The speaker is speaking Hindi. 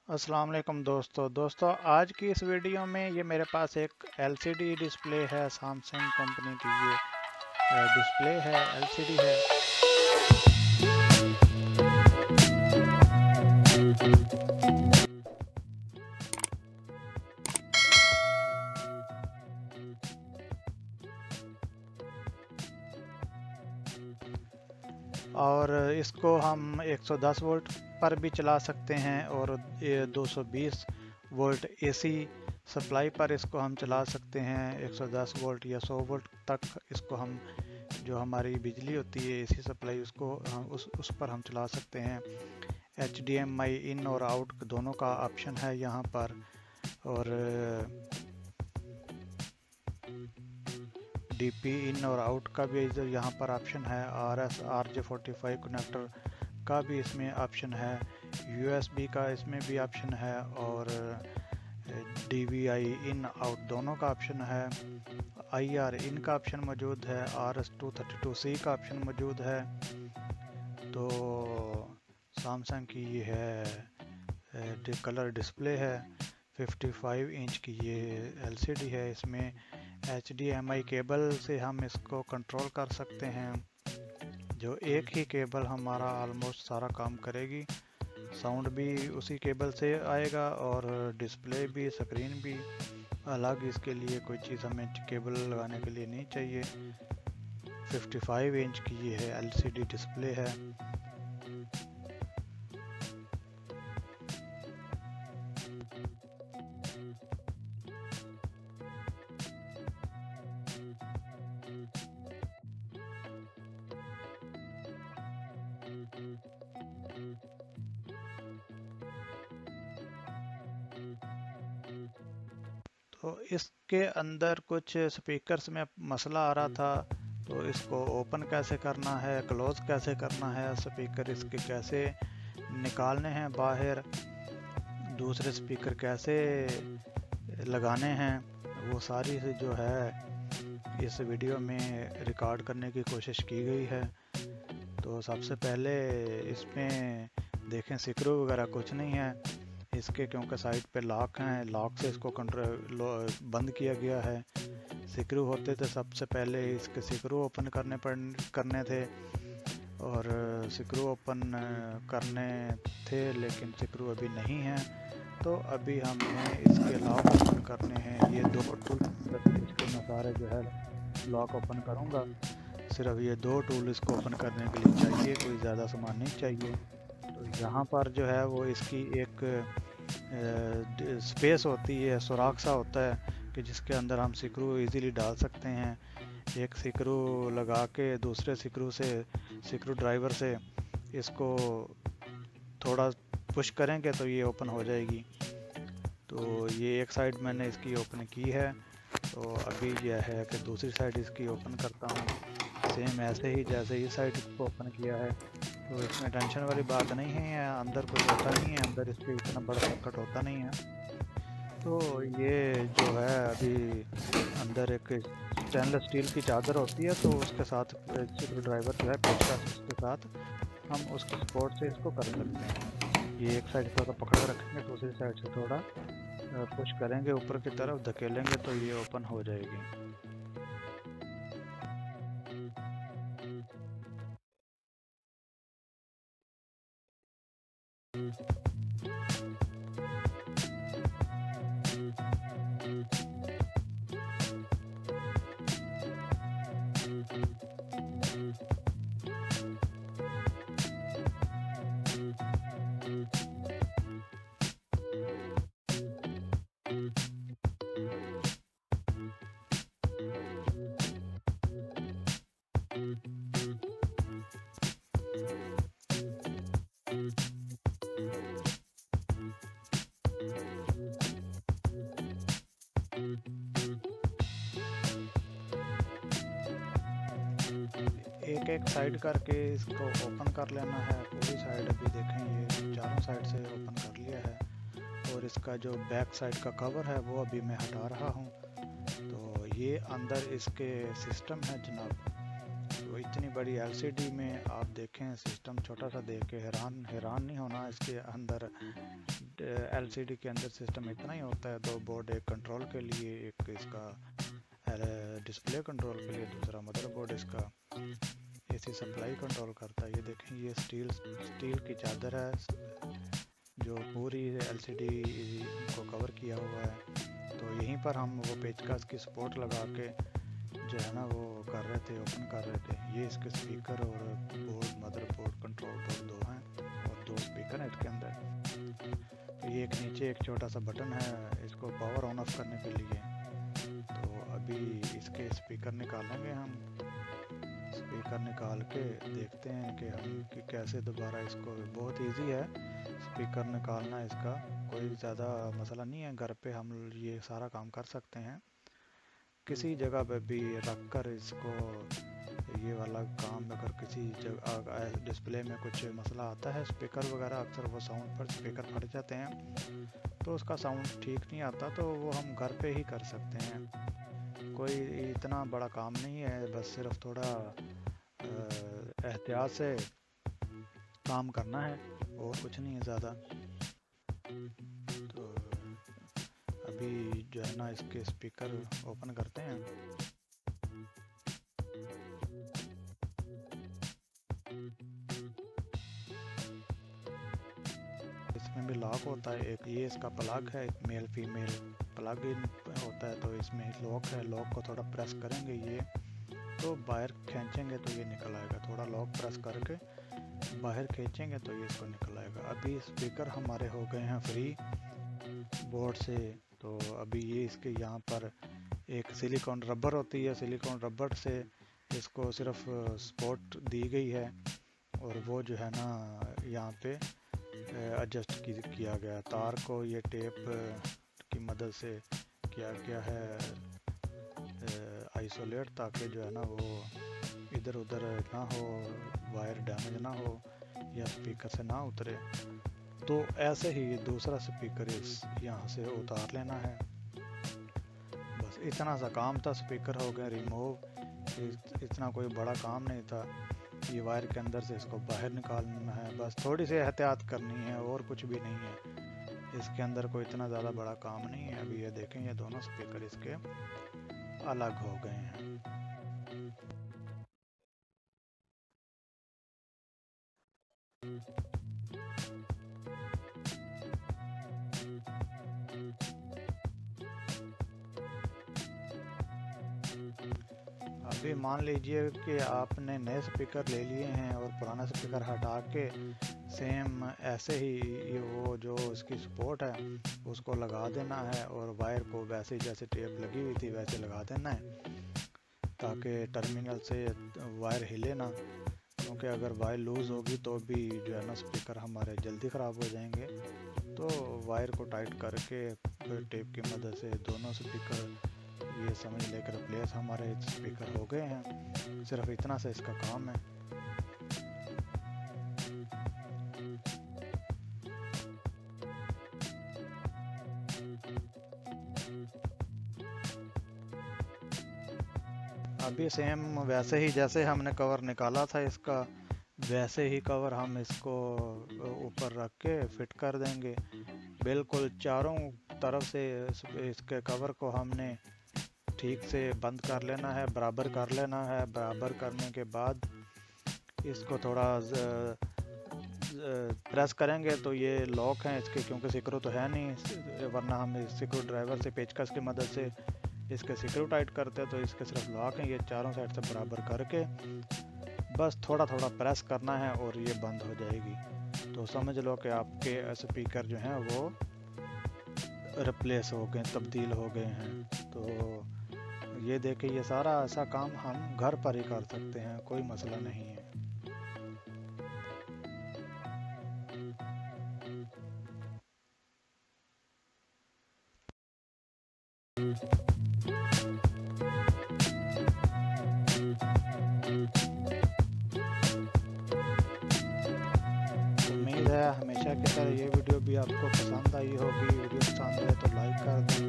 अस्सलाम वालेकुम दोस्तों आज की इस वीडियो में ये मेरे पास एक LCD डिस्प्ले है। सैमसंग कंपनी की ये डिस्प्ले है, LCD है। और इसको हम 110 वोल्ट पर भी चला सकते हैं और ये 220 वोल्ट AC सप्लाई पर इसको हम चला सकते हैं। 110 वोल्ट या 100 वोल्ट तक इसको हम, जो हमारी बिजली होती है AC सप्लाई, उसको उस पर हम चला सकते हैं। HDMI इन और आउट दोनों का ऑप्शन है यहाँ पर। और DP इन और आउट का भी यहाँ पर ऑप्शन है। RJ45 कनेक्टर का भी इसमें ऑप्शन है। USB का इसमें भी ऑप्शन है और DVI इन आउट दोनों का ऑप्शन है। IR इन का ऑप्शन मौजूद है। RS232C का ऑप्शन मौजूद है। तो सैमसंग की ये है कलर डिस्प्ले है। 55 इंच की ये LCD है। इसमें HDMI केबल से हम इसको कंट्रोल कर सकते हैं, जो एक ही केबल हमारा ऑलमोस्ट सारा काम करेगी। साउंड भी उसी केबल से आएगा और डिस्प्ले भी, स्क्रीन भी अलग, इसके लिए कोई चीज़ हमें केबल लगाने के लिए नहीं चाहिए। 55 इंच की ये है LCD डिस्प्ले है। तो इसके अंदर कुछ स्पीकर्स में मसला आ रहा था, तो इसको ओपन कैसे करना है, क्लोज कैसे करना है, स्पीकर इसके कैसे निकालने हैं बाहर, दूसरे स्पीकर कैसे लगाने हैं, वो सारी जो है इस वीडियो में रिकॉर्ड करने की कोशिश की गई है। तो सबसे पहले इसमें देखें स्क्रू वगैरह कुछ नहीं है इसके, क्योंकि साइड पे लॉक हैं। लॉक से इसको कंट्रोल बंद किया गया है। स्क्रू होते तो सबसे पहले इसके स्क्रू ओपन करने थे और स्क्रू ओपन करने थे, लेकिन स्क्रू अभी नहीं है। तो अभी हमें इसके लॉक ओपन करने हैं। ये दो टूल इसके मैं सारे जो है लॉक ओपन करूँगा। सिर्फ ये दो टूल इसको ओपन करने के लिए चाहिए, कोई ज़्यादा सामान नहीं चाहिए। तो यहाँ पर जो है वो इसकी एक स्पेस होती है, सुराख सा होता है कि जिसके अंदर हम स्क्रू इजीली डाल सकते हैं। एक स्क्रू लगा के दूसरे स्क्रू ड्राइवर से इसको थोड़ा पुश करेंगे तो ये ओपन हो जाएगी। तो ये एक साइड मैंने इसकी ओपन की है। तो अभी यह है कि दूसरी साइड इसकी ओपन करता हूँ, सेम ऐसे ही जैसे ये साइड इसको ओपन किया है। तो इसमें टेंशन वाली बात नहीं है, अंदर कुछ होता नहीं है, अंदर इसके इतना बड़ा सर्किट होता नहीं है। तो ये जो है अभी अंदर एक स्टेनलेस स्टील की चादर होती है, तो उसके साथ स्क्रू ड्राइवर जो है पेचकस के साथ हम उसके सपोर्ट से इसको कर सकते हैं। ये एक साइड थोड़ा पकड़ कर रखेंगे, दूसरी साइड से थोड़ा पुश करेंगे, ऊपर की तरफ धकेलेंगे तो ये ओपन हो जाएगी। एक एक साइड करके इसको ओपन कर लेना है, पूरी साइड। अभी देखें ये चारों साइड से ओपन कर लिया है। और इसका जो बैक साइड का कवर है वो अभी मैं हटा रहा हूँ। तो ये अंदर इसके सिस्टम है जनाब। तो इतनी बड़ी एलसीडी में आप देखें, सिस्टम छोटा सा देख के हैरान नहीं होना। इसके अंदर एलसीडी के अंदर सिस्टम इतना ही होता है। 2 बोर्ड, एक कंट्रोल के लिए, एक इसका डिस्प्ले कंट्रोल के लिए, दूसरा मदरबोर्ड इसका एसी सप्लाई कंट्रोल करता है। ये देखें, ये स्टील की चादर है जो पूरी एलसीडी को कवर किया हुआ है। तो यहीं पर हम वो पेचकस की सपोर्ट लगा के जो है ना वो कर रहे थे, ओपन कर रहे थे। ये इसके स्पीकर और बोर्ड, मदरबोर्ड, कंट्रोल बोर्ड 2 हैं और 2 स्पीकर हैं इसके अंदर। तो ये एक नीचे एक छोटा सा बटन है इसको पावर ऑन ऑफ करने के लिए। तो अभी इसके स्पीकर निकालेंगे हम। स्पीकर निकाल के देखते हैं कि हम कि कैसे दोबारा इसको, बहुत इजी है स्पीकर निकालना, इसका कोई ज़्यादा मसला नहीं है। घर पे हम ये सारा काम कर सकते हैं। किसी जगह पे भी रख कर इसको, ये वाला काम अगर किसी जगह डिस्प्ले में कुछ मसला आता है, स्पीकर वगैरह अक्सर वो साउंड पर स्पीकर फट जाते हैं तो उसका साउंड ठीक नहीं आता, तो वो हम घर पे ही कर सकते हैं। कोई इतना बड़ा काम नहीं है, बस सिर्फ थोड़ा एहतियात से काम करना है और कुछ नहीं है ज़्यादा। तो अभी जो है ना इसके स्पीकर ओपन करते हैं। इसमें भी लॉक होता है एक, ये इसका प्लग है, एक मेल फीमेल प्लग इन होता है। तो इसमें लॉक है, लॉक को थोड़ा प्रेस करेंगे ये तो बाहर खींचेंगे तो ये निकल आएगा। थोड़ा लॉक प्रेस करके बाहर खींचेंगे तो ये इसको निकल आएगा। अभी स्पीकर हमारे हो गए हैं फ्री बोर्ड से। तो अभी ये इसके यहाँ पर एक सिलिकॉन रबर होती है, सिलिकॉन रबर से इसको सिर्फ सपोर्ट दी गई है और वो जो है ना यहाँ पे एडजस्ट किया गया। तार को ये टेप की मदद से किया गया है आइसोलेट, ताकि जो है ना वो इधर उधर ना हो, वायर डैमेज ना हो या स्पीकर से ना उतरे। तो ऐसे ही ये दूसरा स्पीकर इस यहाँ से उतार लेना है। बस इतना सा काम था, स्पीकर हो गए रिमूव। इतना कोई बड़ा काम नहीं था। ये वायर के अंदर से इसको बाहर निकालना है, बस थोड़ी सी एहतियात करनी है और कुछ भी नहीं है। इसके अंदर कोई इतना ज़्यादा बड़ा काम नहीं है। अभी ये देखें, ये दोनों स्पीकर इसके अलग हो गए हैं। अभी मान लीजिए कि आपने नए स्पीकर ले लिए हैं और पुराना स्पीकर हटा के सेम ऐसे ही ये वो जो इसकी सपोर्ट है उसको लगा देना है और वायर को वैसे जैसे टेप लगी हुई थी वैसे लगा देना है, ताकि टर्मिनल से वायर हिले ना। क्योंकि अगर वायर लूज़ होगी तो भी जो है ना स्पीकर हमारे जल्दी ख़राब हो जाएंगे। तो वायर को टाइट करके टेप की मदद से दोनों स्पीकर ये समझ लेकर रिप्लेस हमारे स्पीकर हो गए हैं। सिर्फ इतना से इसका काम है। अभी सेम वैसे ही जैसे हमने कवर निकाला था इसका, वैसे ही कवर हम इसको ऊपर रख के फिट कर देंगे। बिल्कुल चारों तरफ से इसके कवर को हमने ठीक से बंद कर लेना है, बराबर कर लेना है। बराबर करने के बाद इसको थोड़ा प्रेस करेंगे तो ये लॉक हैं इसके, क्योंकि सिक्रू तो है नहीं, वरना हम सिक्रू ड्राइवर से पेचकस की मदद से इसके सिक्रू टाइट करते हैं। तो इसके सिर्फ लॉक हैं। ये चारों साइड से बराबर करके बस थोड़ा थोड़ा प्रेस करना है और ये बंद हो जाएगी। तो समझ लो कि आपके स्पीकर जो हैं वो रिप्लेस हो गए, तब्दील हो गए हैं। तो ये देखिए, ये सारा ऐसा काम हम घर पर ही कर सकते हैं, कोई मसला नहीं है। उम्मीद है हमेशा की तरह ये वीडियो भी आपको पसंद आई होगी। वीडियो पसंद है तो लाइक कर दें।